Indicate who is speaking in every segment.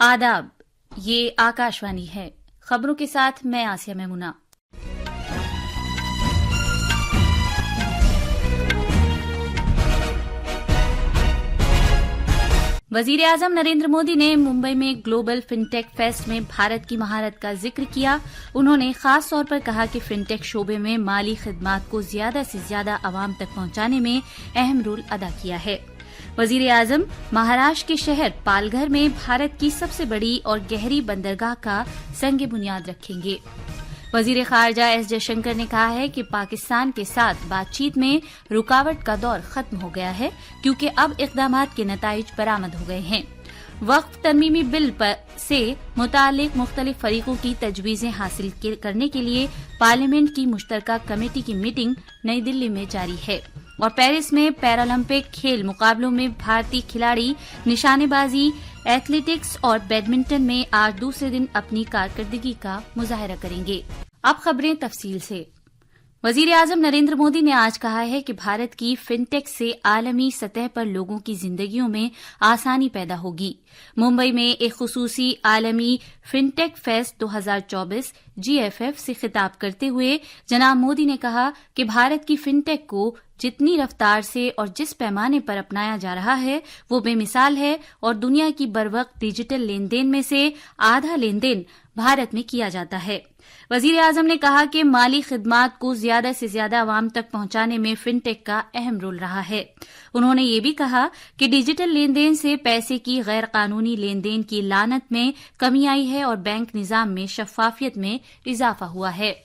Speaker 1: आदाब, ये आकाशवाणी है। खबरों के साथ मैं आसिया मेमुना। वजीर आजम नरेंद्र मोदी ने मुंबई में ग्लोबल फिनटेक फेस्ट में भारत की महारत का जिक्र किया। उन्होंने खास तौर पर कहा कि फिनटेक शोबे में माली खिदमात को ज्यादा से ज्यादा आवाम तक पहुंचाने में अहम रोल अदा किया है। वजीर आजम महाराष्ट्र के शहर पालघर में भारत की सबसे बड़ी और गहरी बंदरगाह का संग बुनियाद रखेंगे। वजीर खारजा एस जयशंकर ने कहा है कि पाकिस्तान के साथ बातचीत में रुकावट का दौर खत्म हो गया है, क्योंकि अब इक़दामात के नताइज बरामद हो गए हैं। वक्फ तरमीमी बिल से मुतालिक मुख्तलिफ फरीकों की तजवीजें हासिल करने के लिए पार्लियामेंट की मुश्तरका कमेटी की मीटिंग नई दिल्ली में जारी है और पेरिस में पैरालंपिक खेल मुकाबलों में भारतीय खिलाड़ी निशानेबाजी, एथलेटिक्स और बैडमिंटन में आज दूसरे दिन अपनी कारकर्दगी का मुजाहरा करेंगे। अब खबरें तफसील से। वजीर आजम नरेंद्र मोदी ने आज कहा है कि भारत की फिनटेक से आलमी सतह पर लोगों की जिंदगियों में आसानी पैदा होगी। मुंबई में एक खुसूसी आलमी फिनटेक फेस्ट 2024 GFF से खिताब करते हुए जनाब मोदी ने कहा कि भारत की फिनटेक को जितनी रफ्तार से और जिस पैमाने पर अपनाया जा रहा है वो बेमिसाल है और दुनिया की बरवक्त डिजिटल लेन देन में से आधा लेन देन भारत में किया जाता है। वजीर आजम ने कहा कि माली खिदमात को ज्यादा से ज्यादा आवाम तक पहुंचाने में फिनटेक का अहम रोल रहा है। उन्होंने ये भी कहा कि डिजिटल लेन देन से पैसे की गैर कानूनी लेन देन की लानत में कमी आई है और बैंक निजाम में शफाफियत में इजाफा हुआ है।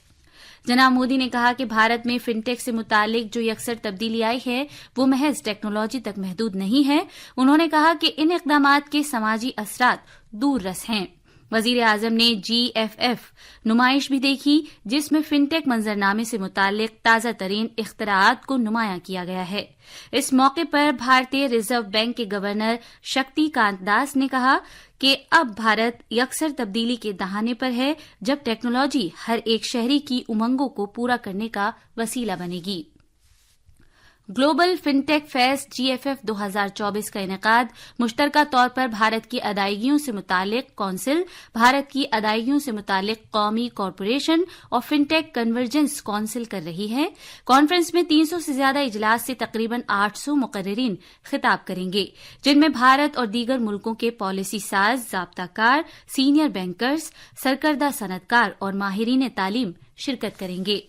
Speaker 1: जनाब मोदी ने कहा कि भारत में फिनटेक से मुतालिक जो यकसर तब्दीली आई है वो महज टेक्नोलॉजी तक महदूद नहीं है। उन्होंने कहा कि इन इक़दामात के समाजी असरात दूररस हैं। वजीर आजम ने GFF नुमाइश भी देखी, जिसमें फिनटेक मंजरनामे से मुतालिक ताजा तरीन इख्तराआत को नुमायां किया गया है। इस मौके पर भारतीय रिजर्व बैंक के गवर्नर शक्तिकांत दास ने कहा कि अब भारत यकसर तब्दीली के दहाने पर है, जब टेक्नोलॉजी हर एक शहरी की उमंगों को पूरा करने का वसीला बनेगी। ग्लोबल फिनटेक फेस्ट GFF 2024 का इनेकाद मुश्तरका तौर पर भारत की अदायगियों से मुतालिक कौंसिल, भारत की अदायगियों से मुतालिक कौमी कॉरपोरेशन और फिनटेक कन्वर्जेंस कौंसिल कर रही है। कॉन्फ्रेंस में 300 से ज्यादा इजलास से तकरीबन 800 मुकर्रिरीन खिताब करेंगे, जिनमें भारत और दीगर मुल्कों के पॉलिसी साज, ज़ाब्ताकार, सीनियर बैंकर्स, सरकर्दा सनतकार और माहिरीन तालीम शिरकत करेंगे।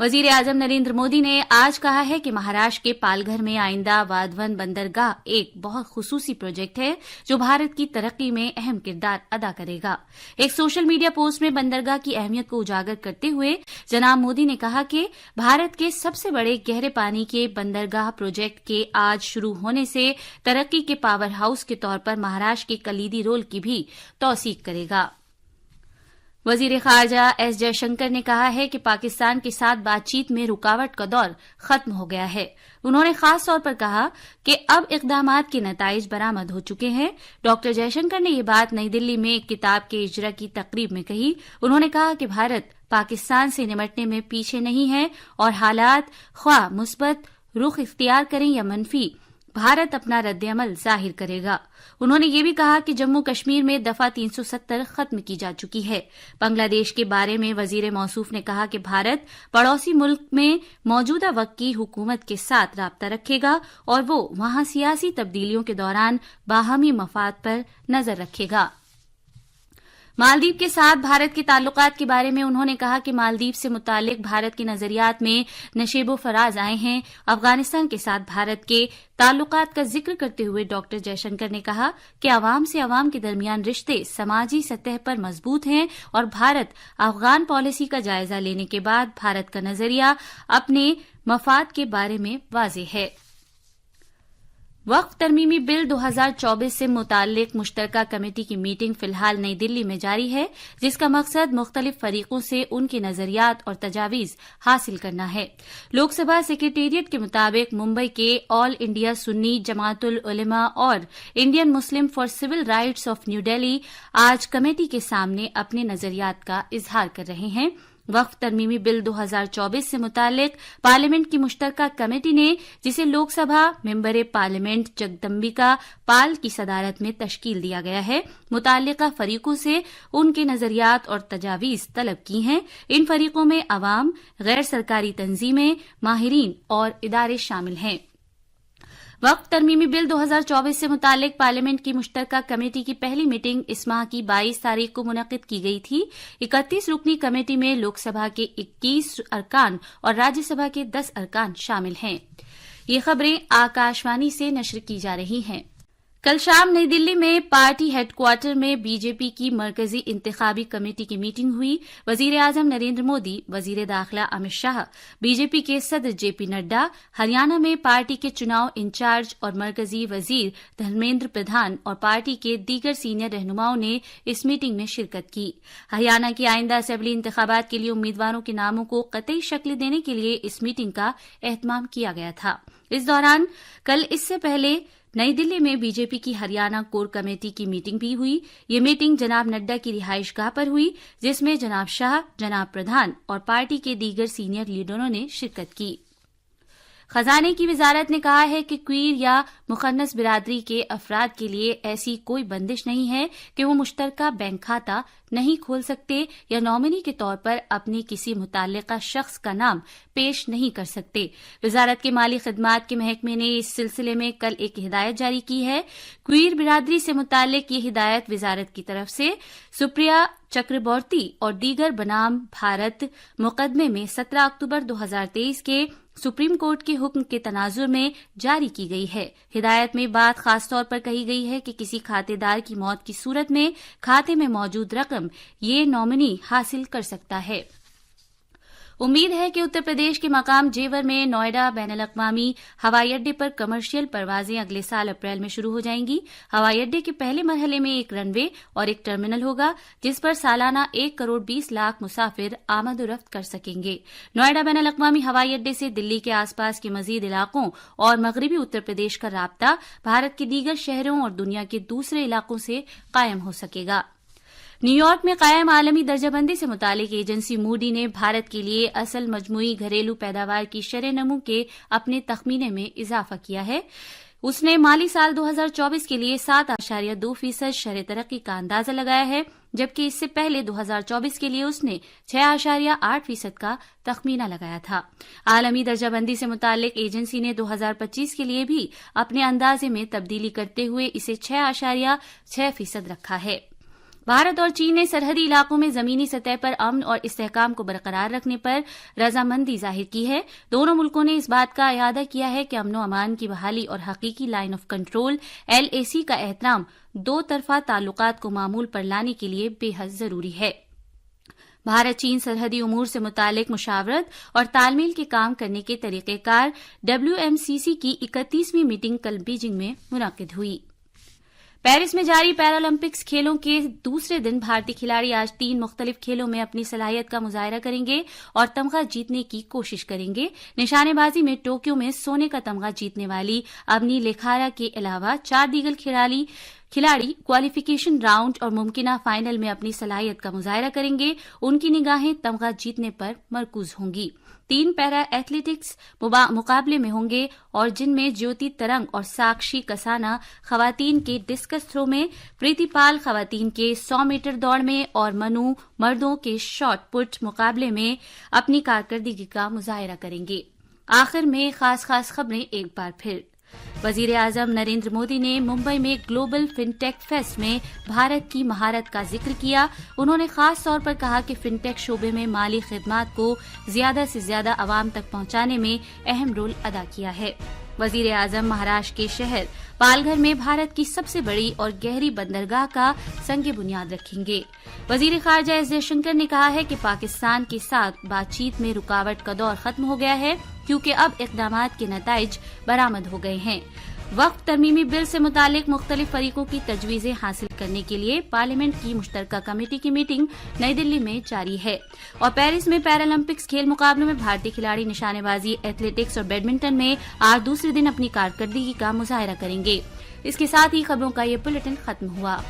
Speaker 1: वजीर आजम नरेंद्र मोदी ने आज कहा है कि महाराष्ट्र के पालघर में आइंदा वाधवन बंदरगाह एक बहुत खुसूसी प्रोजेक्ट है जो भारत की तरक्की में अहम किरदार अदा करेगा। एक सोशल मीडिया पोस्ट में बंदरगाह की अहमियत को उजागर करते हुए जनाब मोदी ने कहा कि भारत के सबसे बड़े गहरे पानी के बंदरगाह प्रोजेक्ट के आज शुरू होने से तरक्की के पावर हाउस के तौर पर महाराष्ट्र के कलीदी रोल की भी तौसीक करेगा। वजीर खारजा एस जयशंकर ने कहा है कि पाकिस्तान के साथ बातचीत में रुकावट का दौर खत्म हो गया है। उन्होंने खास तौर पर कहा कि अब इक़दामात के नताइज बरामद हो चुके हैं। डॉक्टर जयशंकर ने ये बात नई दिल्ली में एक किताब के इजरा की तकरीब में कही। उन्होंने कहा कि भारत पाकिस्तान से निमटने में पीछे नहीं है और हालात ख्वाह मुस्बत रुख इख्तियार करें या मनफी, भारत अपना रद्द-ए-अमल जाहिर करेगा। उन्होंने ये भी कहा कि जम्मू कश्मीर में दफा 370 खत्म की जा चुकी है। बांग्लादेश के बारे में वजीर मौसूफ ने कहा कि भारत पड़ोसी मुल्क में मौजूदा वक्त की हुकूमत के साथ राब्ता रखेगा और वो वहां सियासी तब्दीलियों के दौरान बाहमी मफाद पर नजर रखेगा। मालदीव के साथ भारत के ताल्लुकात के बारे में उन्होंने कहा कि मालदीव से मुतालिक भारत के नजरियात में नशेबो फराज आए हैं। अफगानिस्तान के साथ भारत के ताल्लुकात का जिक्र करते हुए डॉक्टर जयशंकर ने कहा कि अवाम से अवाम के दरमियान रिश्ते समाजी सतह पर मजबूत हैं और भारत अफगान पॉलिसी का जायजा लेने के बाद भारत का नजरिया अपने मफाद के बारे में वाज़ेह है। वक्फ तरमीमी बिल 2024 से मुताल्लिक मुश्तरका कमेटी की मीटिंग फिलहाल नई दिल्ली में जारी है, जिसका मकसद मुख्तलिफ फरीकों से उनके नजरियात और तजावीज हासिल करना है। लोकसभा सेक्रेटेरिएट के मुताबिक मुंबई के ऑल इंडिया सुन्नी जमातुल उलेमा और Indian Muslim for civil rights of new Delhi आज कमेटी के सामने अपने नजरियात का इजहार कर रहे हैं। वक्फ तरमीमी बिल 2024 से मुतालिक पार्लियामेंट की मुश्तरका कमेटी ने, जिसे लोकसभा मेंबर पार्लियामेंट जगदम्बिका पाल की सदारत में तश्कील दिया गया है, मुताल्लिका फरीकों से उनके नजरियात और तजावीज तलब की हैं। इन फरीकों में अवाम, गैर सरकारी तंजीमें, माहिरीन और इदारे शामिल हैं। वक्फ तरमीमी बिल 2024 से मुतालिक पार्लियामेंट की मुश्तरका कमेटी की पहली मीटिंग इस माह की 22 तारीख को मुनक्किद की गई थी। 31 रुकनी कमेटी में लोकसभा के 21 अरकान और राज्यसभा के 10 अरकान शामिल हैं। ये खबरें आकाशवाणी से नश्र की जा रही हैं। कल शाम नई दिल्ली में पार्टी हेडक्वार्टर में बीजेपी की मरकजी इंतखाबी कमेटी की मीटिंग हुई। वजीर आजम नरेंद्र मोदी, वजीर दाखिला अमित शाह, बीजेपी के सदर जेपी नड्डा, हरियाणा में पार्टी के चुनाव इंचार्ज और मरकजी वजीर धर्मेंद्र प्रधान और पार्टी के दीगर सीनियर रहनुमाओं ने इस मीटिंग में शिरकत की। हरियाणा की आइंदा असेंबली इंतखाबात के लिए उम्मीदवारों के नामों को कतई शक्ल देने के लिए इस मीटिंग का एहतमाम किया गया था। इस दौरान कल इससे पहले नई दिल्ली में बीजेपी की हरियाणा कोर कमेटी की मीटिंग भी हुई। ये मीटिंग जनाब नड्डा की रिहाइशगाह पर हुई, जिसमें जनाब शाह, जनाब प्रधान और पार्टी के दीगर सीनियर लीडरों ने शिरकत की। खजाने की वजारत ने कहा है कि क्वीर या मुखन्नस बिरादरी के अफराद के लिए ऐसी कोई बंदिश नहीं है कि वो मुश्तरका बैंक खाता नहीं खोल सकते या नॉमिनी के तौर पर अपने किसी मुताल्लिका शख्स का नाम पेश नहीं कर सकते। वजारत के माली खिदमात के महकमे ने इस सिलसिले में कल एक हिदायत जारी की है। क्वीर बिरादरी से मुताल्लिक ये हिदायत वजारत की तरफ से सुप्रिया चक्रबोर्ती और दीगर बनाम भारत मुकदमे में 17 अक्टूबर 2023 के सुप्रीम कोर्ट के हुक्म के तनाजुर में जारी की गई है। हिदायत में बात खास तौर पर कही गई है कि किसी खातेदार की मौत की सूरत में खाते में मौजूद रकम ये नॉमिनी हासिल कर सकता है। उम्मीद है कि उत्तर प्रदेश के मकाम जेवर में नोएडा बैनुल-अक़वामी हवाई अड्डे पर कमर्शियल परवाजें अगले साल अप्रैल में शुरू हो जाएंगी। हवाई अड्डे के पहले मरहले में एक रनवे और एक टर्मिनल होगा, जिस पर सालाना 1 करोड़ 20 लाख मुसाफिर आमद-ओ-रफ्त कर सकेंगे। नोएडा बैनुल-अक़वामी हवाई अड्डे से दिल्ली के आसपास के मजीद इलाकों और मगरबी उत्तर प्रदेश का राब्ता भारत के दीगर शहरों और दुनिया के दूसरे इलाकों से कायम हो सकेगा। न्यूयॉर्क में कायम आलमी दर्जाबंदी से मुतालिक एजेंसी मूडी ने भारत के लिए असल मजमूई घरेलू पैदावार की शरह नमू के अपने तखमीने में इजाफा किया है। उसने माली साल 2024 के लिए 7.2% शरह तरक्की का अंदाजा लगाया है, जबकि इससे पहले 2024 के लिए उसने 6.8% का तखमीना लगाया था। आलमी दर्जाबंदी से मुतालिक एजेंसी ने 2025 के लिए भी अपने अंदाजे में तब्दीली करते हुए इसे 6.6% रखा है। भारत और चीन ने सरहदी इलाकों में जमीनी सतह पर अमन और इस्तेहकाम को बरकरार रखने पर रजामंदी जाहिर की है। दोनों मुल्कों ने इस बात का इयादा किया है कि अमन अमान की बहाली और हकीकी लाइन ऑफ कंट्रोल LAC का एहतराम दो तरफा ताल्लुकात को मामूल पर लाने के लिए बेहद जरूरी है। भारत चीन सरहदी उमूर से मुतालिक मुशावरत और तालमेल के काम करने के तरीकेकार WMCC की 31वीं मीटिंग कल बीजिंग में मुनक्किद हुई। पेरिस में जारी पैरालंपिक्स खेलों के दूसरे दिन भारतीय खिलाड़ी आज 3 मुख्तलिफ खेलों में अपनी सलाहियत का मुजाहरा करेंगे और तमगा जीतने की कोशिश करेंगे। निशानेबाजी में टोक्यो में सोने का तमगा जीतने वाली अवनी लेखारा के अलावा 4 दीगर खिलाड़ी क्वालिफिकेशन राउंड और मुमकिना फाइनल में अपनी सलाहियत का मुजाहरा करेंगे। उनकी निगाहें तमगा जीतने पर मरकूज होंगी। 3 पैरा एथलेटिक्स मुकाबले में होंगे और जिनमें ज्योति तरंग और साक्षी कसाना खवातीन के डिस्कस थ्रो में, प्रीति पाल खवातीन के 100 मीटर दौड़ में और मनु मर्दों के शॉट पुट मुकाबले में अपनी कारकर्दगी का मुजाहरा करेंगे। आखिर में खास खबरें एक बार फिर। वजीर आजम नरेंद्र मोदी ने मुंबई में ग्लोबल फिनटेक फेस्ट में भारत की महारत का जिक्र किया। उन्होंने खास तौर पर कहा कि फिनटेक शोबे में माली खिदमात को ज्यादा से ज्यादा आवाम तक पहुंचाने में अहम रोल अदा किया है। वजीर आजम महाराष्ट्र के शहर पालघर में भारत की सबसे बड़ी और गहरी बंदरगाह का संग बुनियाद रखेंगे। वजीर खारजा एस जयशंकर ने कहा है कि पाकिस्तान के साथ बातचीत में रुकावट का दौर खत्म हो गया है, क्योंकि अब इक़दामात के नताइज बरामद हो गए हैं। वक्फ तरमीमी बिल से मुतालिक मुख्तलिफ फरीकों की तजवीजें हासिल करने के लिए पार्लियामेंट की मुश्तरका कमेटी की मीटिंग नई दिल्ली में जारी है। और पेरिस में पैरालंपिक्स खेल मुकाबलों में भारतीय खिलाड़ी निशानेबाजी, एथलेटिक्स और बैडमिंटन में आज दूसरे दिन अपनी कारकर्दगी का मुजाहरा करेंगे। इसके साथ ही खबरों का ये बुलेटिन खत्म हुआ।